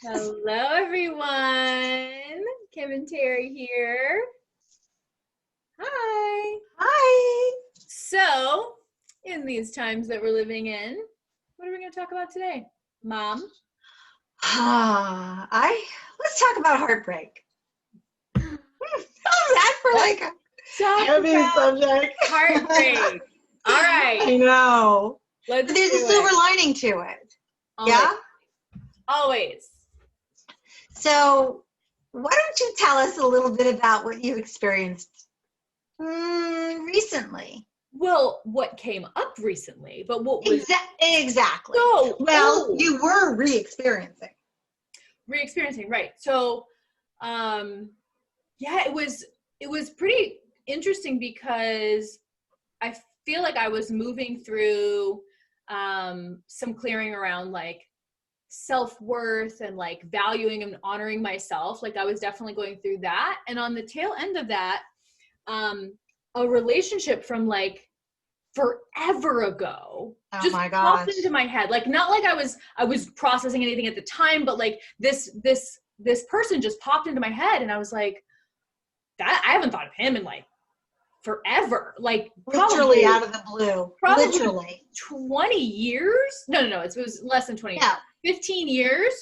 Hello, everyone. Kim and Terry here. Hi. Hi. So, in these times that we're living in, what are we going to talk about today? Mom? Let's talk about heartbreak. How's that for like a Talk heavy about subject? heartbreak. All right. I know. Let's But there's do a silver it. lining to it. Always. Yeah? Always. So why don't you tell us a little bit about what you experienced recently? Well, what came up recently, but what was Exactly. so Well, old. you were re-experiencing. Re-experiencing, right. So, yeah, it was pretty interesting because I feel like I was moving through some clearing around like self-worth and like valuing and honoring myself. Like I was definitely going through that. And on the tail end of that, a relationship from like forever ago Oh just my popped gosh. into my head. Like not like I was processing anything at the time, but like this person just popped into my head and I was like, that I haven't thought of him in like forever, like Literally out of the blue. probably Literally. 20 years. No, it was less than 20 years. Yeah. 15 years.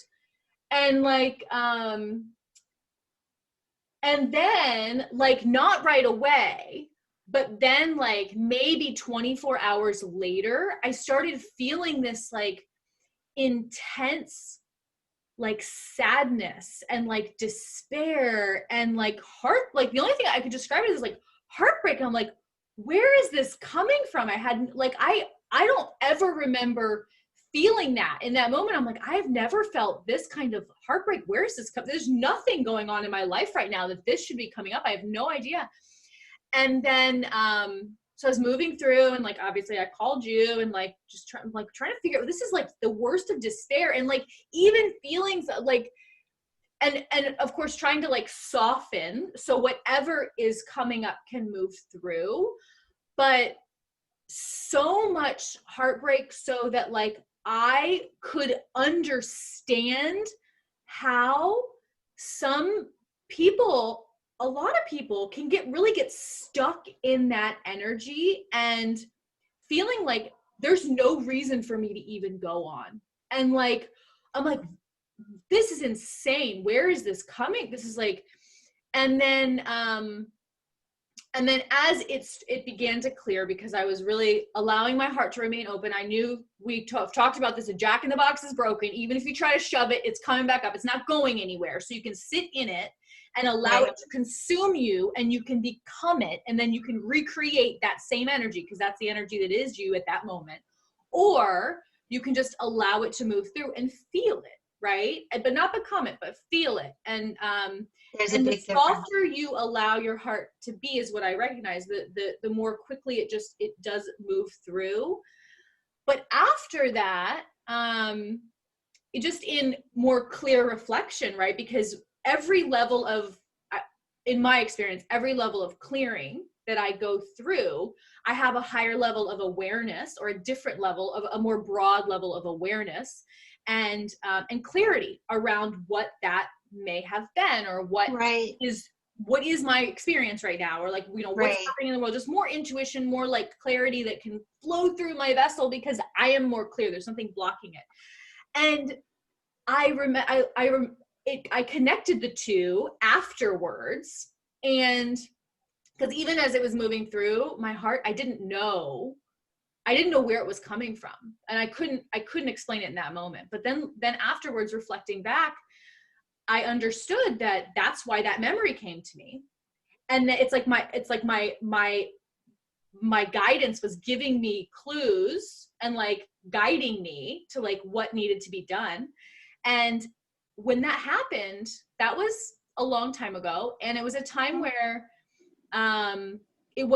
And like and then like not right away, but then like maybe 24 hours later I started feeling this like intense like sadness and like despair and like heart. Like the only thing I could describe it as like heartbreak. And I'm like, where is this coming from? I had like I don't ever remember feeling that in that moment. I'm like, I've never felt this kind of heartbreak. Where is this there's nothing going on in my life right now that this should be coming up. I have no idea. And then so I was moving through and like obviously I called you and like just trying to figure out, this is like the worst of despair and like even feelings like and of course trying to like soften so whatever is coming up can move through. But so much heartbreak so that like I could understand how some people, a lot of people can really get stuck in that energy and feeling like there's no reason for me to even go on. And like, I'm like, this is insane. Where is this coming? This is like, and then as it began to clear, because I was really allowing my heart to remain open. I knew we talked about this, a jack in the box is broken. Even if you try to shove it, it's coming back up. It's not going anywhere. So you can sit in it and allow it to consume you and you can become it. And then you can recreate that same energy because that's the energy that is you at that moment. Or you can just allow it to move through and feel it, right? But not become it, but feel it. And the softer you allow your heart to be is what I recognize. The more quickly it does move through. But after that, it just in more clear reflection, right? Because every level of, in my experience, every level of clearing that I go through, I have a higher level of awareness or a different level of a more broad level of awareness and clarity around what that may have been or what is my experience right now, or like, what's happening in the world. Just more intuition, more like clarity that can flow through my vessel because I am more clear. There's something blocking it. And I connected the two afterwards. And because even as it was moving through my heart, I didn't know where it was coming from. And I couldn't explain it in that moment. But then afterwards, reflecting back, I understood that that's why that memory came to me. And that it's like my guidance was giving me clues and like guiding me to like what needed to be done. And when that happened, that was a long time ago. And it was a time where it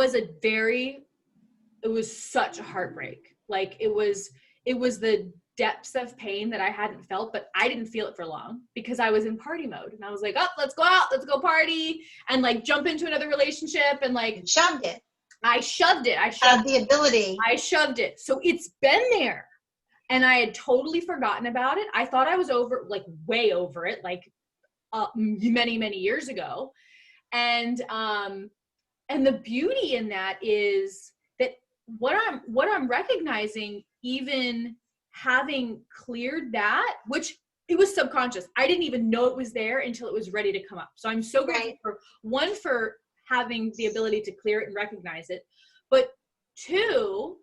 was such a heartbreak. Like it was the depths of pain that I hadn't felt, but I didn't feel it for long because I was in party mode. And I was like, oh, let's go out, let's go party and like jump into another relationship and like shoved it. I shoved it. I shoved the ability. I shoved it. So it's been there. And I had totally forgotten about it. I thought I was over, like way over it, like many, many years ago. And the beauty in that is that what I'm recognizing, even having cleared that, which it was subconscious. I didn't even know it was there until it was ready to come up. So I'm so grateful for one, for having the ability to clear it and recognize it, but two,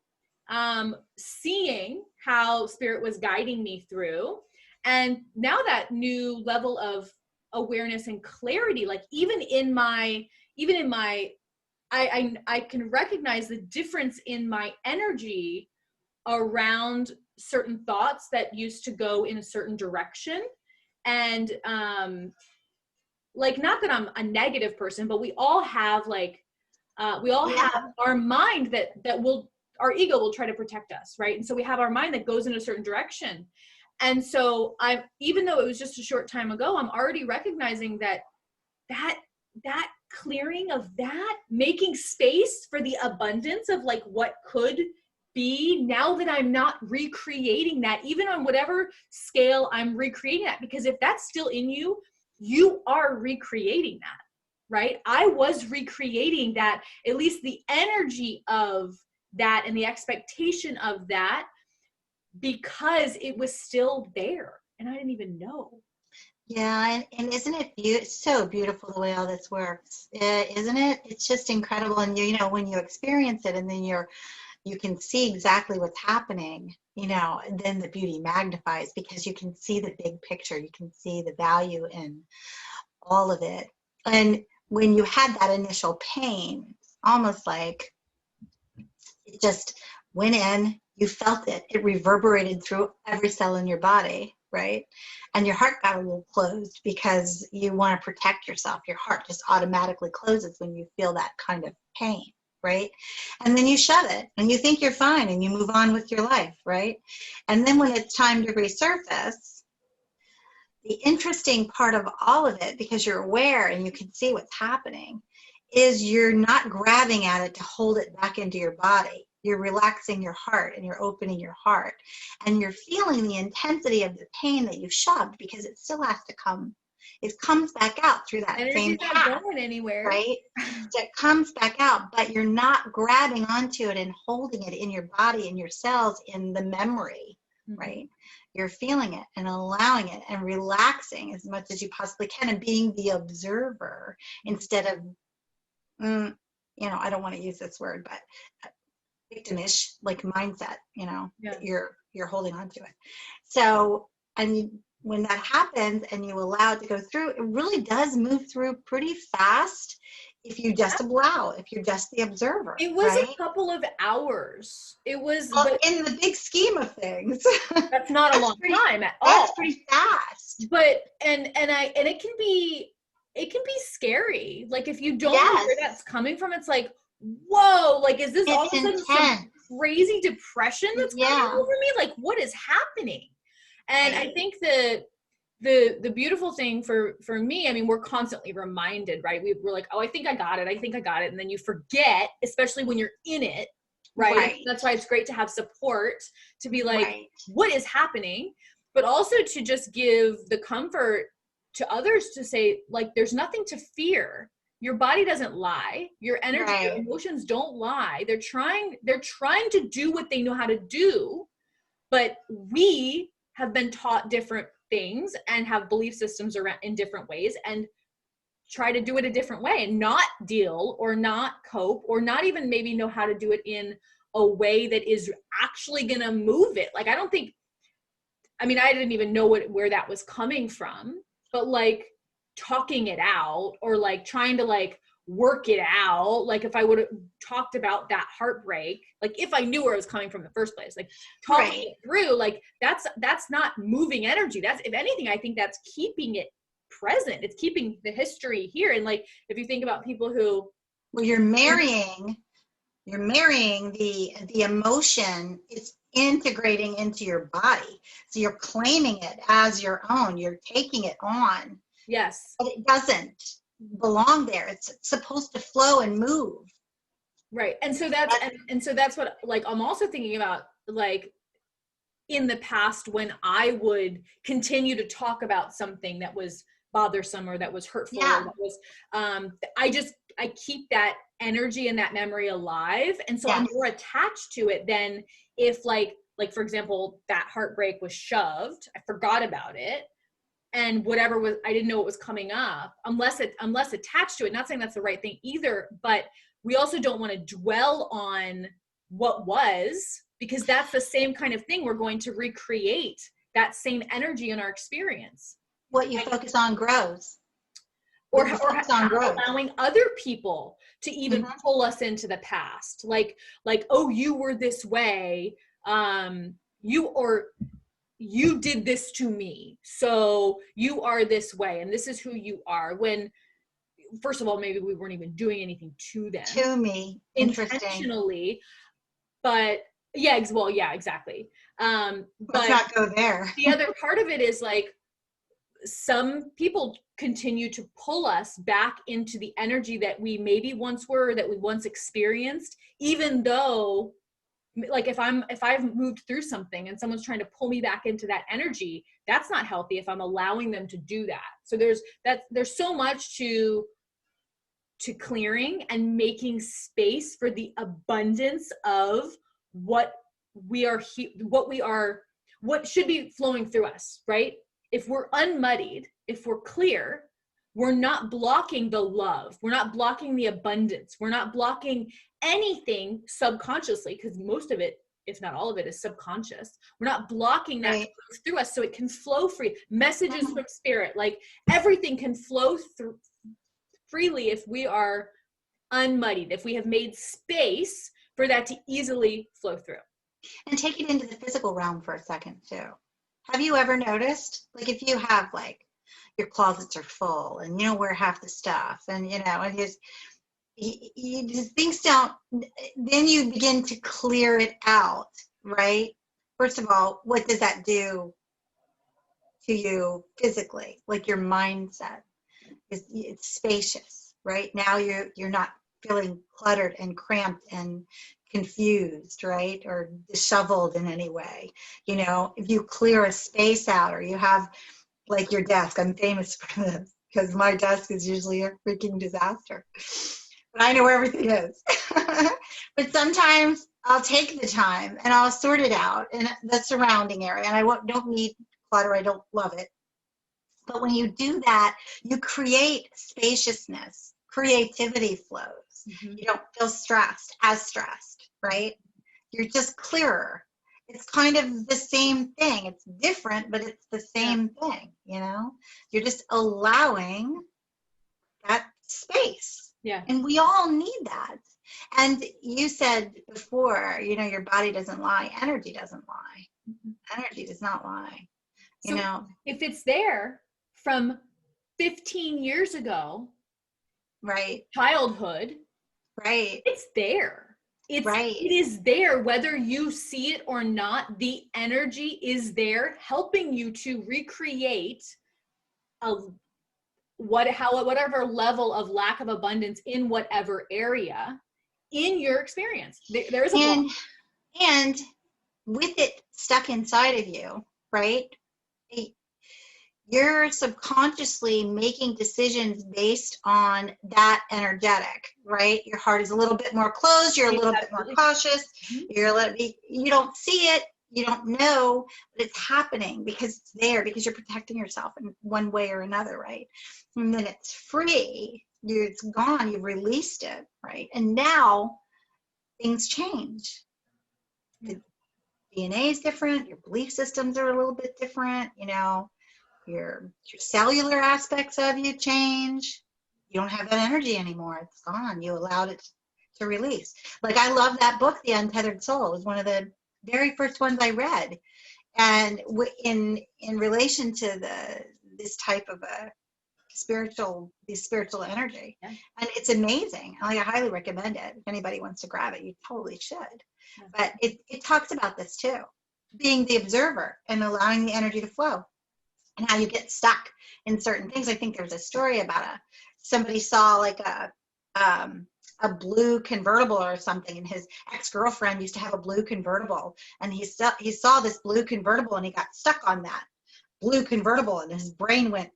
seeing how spirit was guiding me through. And now that new level of awareness and clarity, like even in my, I can recognize the difference in my energy around certain thoughts that used to go in a certain direction. And like, not that I'm a negative person, but we all have like, we all have our mind that will, our ego will try to protect us, right? And so we have our mind that goes in a certain direction. And so even though it was just a short time ago, I'm already recognizing that clearing of that, making space for the abundance of like what could be, now that I'm not recreating that, even on whatever scale I'm recreating that, because if that's still in you, you are recreating that, right? I was recreating that, at least the energy of that and the expectation of that, because it was still there and I didn't even know. Yeah, and isn't it so beautiful the way all this works, isn't it? It's just incredible. And you know, when you experience it and then you can see exactly what's happening, you know, and then the beauty magnifies because you can see the big picture. You can see the value in all of it. And when you had that initial pain, it's almost like it just went in, you felt it, it reverberated through every cell in your body, right? And your heart got a little closed because you want to protect yourself. Your heart just automatically closes when you feel that kind of pain, right? And then you shut it and you think you're fine and you move on with your life, right? And then when it's time to resurface, the interesting part of all of it, because you're aware and you can see what's happening, is you're not grabbing at it to hold it back into your body. You're relaxing your heart and you're opening your heart and you're feeling the intensity of the pain that you've shoved, because it still has to come. It comes back out through that same path. Energy's not going anywhere. Right? So it comes back out, but you're not grabbing onto it and holding it in your body, in your cells, in the memory, right? You're feeling it and allowing it and relaxing as much as you possibly can and being the observer instead of, you know, I don't want to use this word, but victimish, like mindset, you know, that you're holding on to it. So, when that happens and you allow it to go through, it really does move through pretty fast if you just allow, if you're just the observer. It was right? a couple of hours. It was, well, in the big scheme of things. That's not a long time at all. That's pretty fast. But and it can be scary. Like if you don't know where that's coming from, it's like, whoa, like is this all of a sudden some crazy depression that's coming over me? Like what is happening? And I think the beautiful thing for me, I mean, we're constantly reminded, right? We're like, oh, I think I got it. And then you forget, especially when you're in it, right? That's why it's great to have support to be like, what is happening? But also to just give the comfort to others to say, like, there's nothing to fear. Your body doesn't lie. Your energy, your emotions don't lie. They're trying to do what they know how to do, but we have been taught different things and have belief systems around in different ways and try to do it a different way and not deal or not cope or not even maybe know how to do it in a way that is actually going to move it. Like, I didn't even know where that was coming from, but like talking it out or like trying to like work it out. Like if I would have talked about that heartbreak, like if I knew where it was coming from in the first place, like talking it through, like that's not moving energy. That's, if anything, I think that's keeping it present. It's keeping the history here. And like, if you think about people who, well, you're marrying the emotion. It's integrating into your body. So you're claiming it as your own. You're taking it on. Yes. But it doesn't belong there. It's supposed to flow and move. Right. And so that's what, like, I'm also thinking about, like, in the past when I would continue to talk about something that was bothersome or that was hurtful, or that was, I keep that energy and that memory alive. And so I'm more attached to it than if like for example, that heartbreak was shoved, I forgot about it. And whatever was, I didn't know it was coming up, unless attached to it. Not saying that's the right thing either, but we also don't want to dwell on what was, because that's the same kind of thing. We're going to recreate that same energy in our experience. What you focus on grows. Or allowing other people to even pull us into the past. Like, oh, you were this way. You did this to me, so you are this way, and this is who you are. When, first of all, maybe we weren't even doing anything to them. To me, intentionally. But yeah, exactly. But let's not go there. The other part of it is like, some people continue to pull us back into the energy that we maybe once were, that we once experienced, even though, like, if I've moved through something and someone's trying to pull me back into that energy, that's not healthy if I'm allowing them to do that. So there's so much to clearing and making space for the abundance of what should be flowing through us, right? If we're unmuddied, if we're clear, we're not blocking the love. We're not blocking the abundance. We're not blocking anything subconsciously, because most of it, if not all of it, is subconscious. We're not blocking that through us, so it can flow free. Messages from spirit, like everything can flow through freely if we are unmuddied, if we have made space for that to easily flow through. And take it into the physical realm for a second too. Have you ever noticed, like, if you have, like, your closets are full and you don't wear half the stuff, and and you just, things don't, then you begin to clear it out, right? First of all, what does that do to you physically? Like, your mindset it's spacious, right? Now you're not feeling cluttered and cramped and confused, right? Or disheveled in any way. If you clear a space out, or you have, like, your desk. I'm famous for this because my desk is usually a freaking disaster. But I know where everything is. But sometimes I'll take the time and I'll sort it out in the surrounding area. And I don't need clutter. I don't love it. But when you do that, you create spaciousness. Creativity flows. You don't feel stressed, right? You're just clearer. It's kind of the same thing. It's different, but it's the same thing, You're just allowing that space. Yeah. And we all need that. And you said before, your body doesn't lie. Energy doesn't lie. Energy does not lie. So if it's there from 15 years ago, right? Childhood, right? It's there. It is there, whether you see it or not. The energy is there, helping you to recreate whatever level of lack of abundance in whatever area in your experience. There is a block. And with it stuck inside of you, right? You're subconsciously making decisions based on that energetic, right? Your heart is a little bit more closed. You're a little bit more cautious. You don't see it. You don't know, but it's happening because it's there, because you're protecting yourself in one way or another, right? And then it's free. It's gone. You've released it, right? And now things change. The DNA is different. Your belief systems are a little bit different, your cellular aspects of you change. You don't have that energy anymore. It's gone. You allowed it to release. Like, I love that book, The Untethered Soul. It was one of the very first ones I read. And in relation to this type of spiritual energy. Yeah. And it's amazing. I highly recommend it. If anybody wants to grab it, you totally should. Yeah. But it talks about this too. Being the observer and allowing the energy to flow. And how you get stuck in certain things. I think there's a story about somebody saw like a a blue convertible or something, and his ex-girlfriend used to have a blue convertible, and he saw this blue convertible and he got stuck on that blue convertible, and his brain went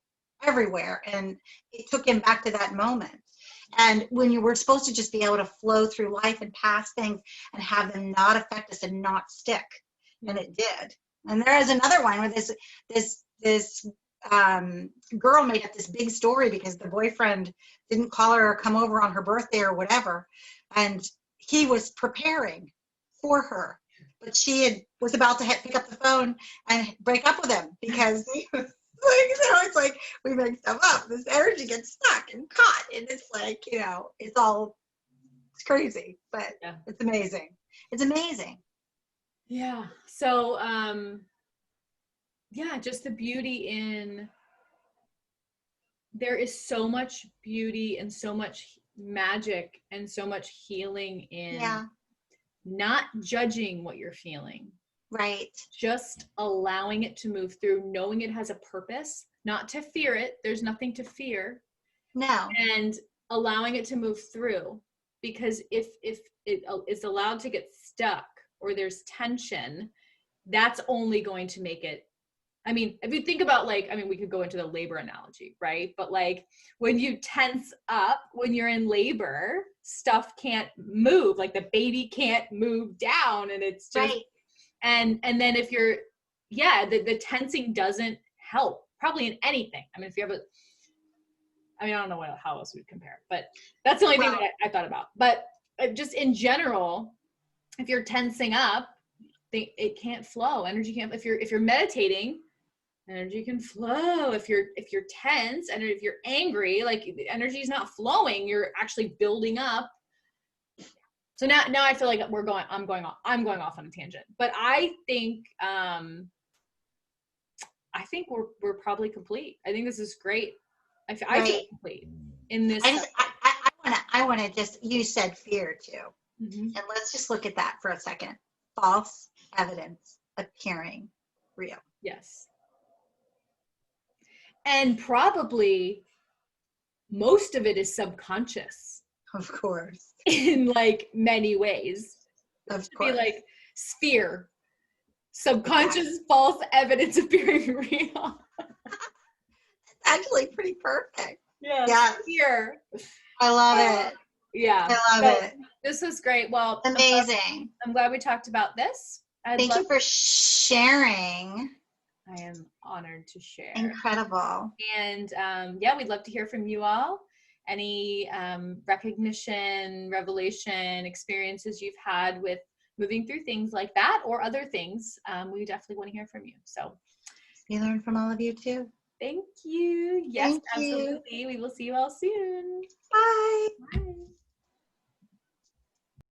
everywhere, and it took him back to that moment. And when you were supposed to just be able to flow through life and pass things and have them not affect us and not stick, and it did. And there is another one where this girl made up this big story because the boyfriend didn't call her or come over on her birthday or whatever, and he was preparing for her, but she was about to pick up the phone and break up with him because he was like, it's like we make stuff up. This energy gets stuck and caught, and it's like, it's crazy, but it's amazing. It's amazing. Yeah. So, just the beauty in, there is so much beauty and so much magic and so much healing in not judging what you're feeling. Right. Just allowing it to move through, knowing it has a purpose, not to fear it. There's nothing to fear. No. And allowing it to move through, because if it is allowed to get stuck or there's tension, that's only going to make it, I mean, if you think about we could go into the labor analogy, right? But like when you tense up, when you're in labor, stuff can't move, like the baby can't move down, and it's just, right. And then if you're, the tensing doesn't help probably in anything. I mean, if you have I don't know how else we'd compare, but that's the only thing that I thought about. But just in general, if you're tensing up, it can't flow. Energy can't. If you're meditating, energy can flow. If you're tense and if you're angry, like the energy is not flowing, you're actually building up. So now I feel like I'm going off on a tangent, but I think we're probably complete. I think this is great. I feel complete in this. I want to just, you said fear too. Mm-hmm. And let's just look at that for a second. False evidence appearing real. Yes. And probably most of it is subconscious. Of course. In like many ways. Of course. Be like sphere. Subconscious false evidence appearing real. It's actually pretty perfect. Yeah. Sphere. I love it. Yeah. I love it. This was great. Well, amazing. I'm glad we talked about this. Thank you for sharing. I am honored to share. Incredible. And we'd love to hear from you all. Any recognition, revelation, experiences you've had with moving through things like that or other things, we definitely want to hear from you. So we learn from all of you too. Thank you. Yes, absolutely. We will see you all soon. Bye. Bye.